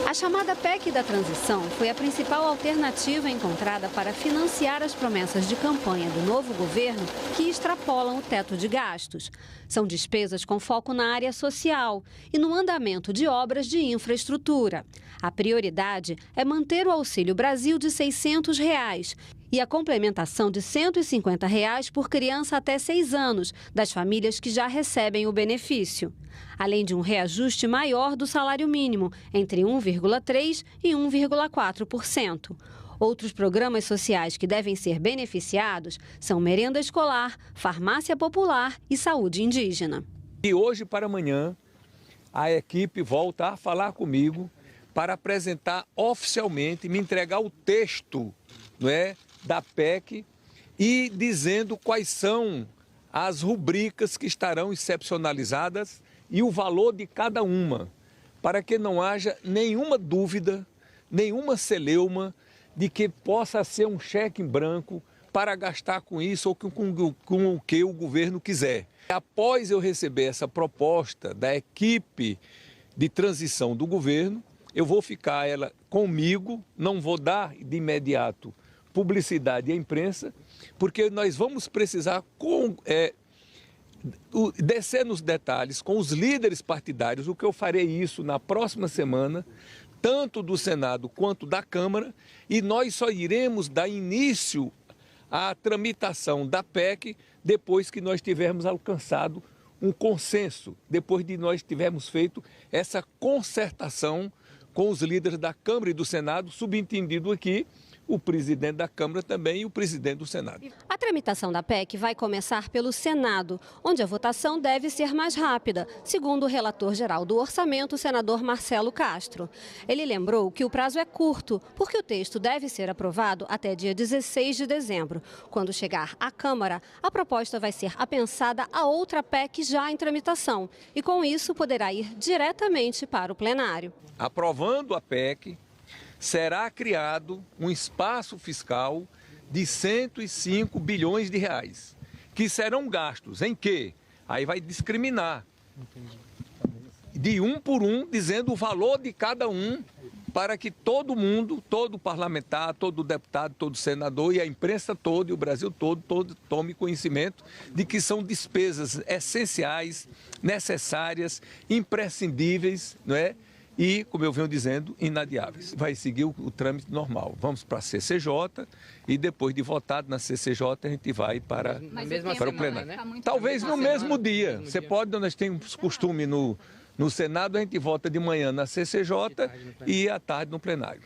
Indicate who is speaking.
Speaker 1: A chamada PEC da transição foi a principal alternativa encontrada para financiar as promessas de campanha do novo governo que extrapolam o teto de gastos. São despesas com foco na área social e no andamento de obras de infraestrutura. A prioridade é manter o Auxílio Brasil de R$ 600 e a complementação de R$ 150 por criança até 6 anos, das famílias que já recebem o benefício. Além de um reajuste maior do salário mínimo, entre 1,3% e 1,4%. Outros programas sociais que devem ser beneficiados são merenda escolar, farmácia popular e saúde indígena.
Speaker 2: E hoje para amanhã, a equipe volta a falar comigo para apresentar oficialmente, me entregar o texto, não é, da PEC e dizendo quais são as rubricas que estarão excepcionalizadas e o valor de cada uma, para que não haja nenhuma dúvida, nenhuma celeuma de que possa ser um cheque em branco para gastar com isso ou com o que o governo quiser. Após eu receber essa proposta da equipe de transição do governo, eu vou ficar ela comigo, não vou dar de imediato publicidade à imprensa, porque nós vamos precisar descer nos detalhes com os líderes partidários, o que eu farei isso na próxima semana, tanto do Senado quanto da Câmara, e nós só iremos dar início à tramitação da PEC depois que nós tivermos alcançado um consenso, depois de nós tivermos feito essa concertação com os líderes da Câmara e do Senado, subentendido aqui o presidente da Câmara também e o presidente do Senado.
Speaker 1: A tramitação da PEC vai começar pelo Senado, onde a votação deve ser mais rápida, segundo o relator-geral do orçamento, o senador Marcelo Castro. Ele lembrou que o prazo é curto, porque o texto deve ser aprovado até dia 16 de dezembro. Quando chegar à Câmara, a proposta vai ser apensada a outra PEC já em tramitação e, com isso, poderá ir diretamente para o plenário.
Speaker 2: Aprovando a PEC, será criado um espaço fiscal de 105 bilhões de reais, que serão gastos em quê? Aí vai discriminar, de um por um, dizendo o valor de cada um, para que todo mundo, todo parlamentar, todo deputado, todo senador e a imprensa toda e o Brasil todo tome conhecimento de que são despesas essenciais, necessárias, imprescindíveis, não é? E, como eu venho dizendo, inadiáveis. Vai seguir o trâmite normal. Vamos para a CCJ e depois de votado na CCJ a gente vai para o plenário. Talvez no mesmo dia. Você pode, nós temos costume no Senado, a gente vota de manhã na CCJ e à tarde no plenário.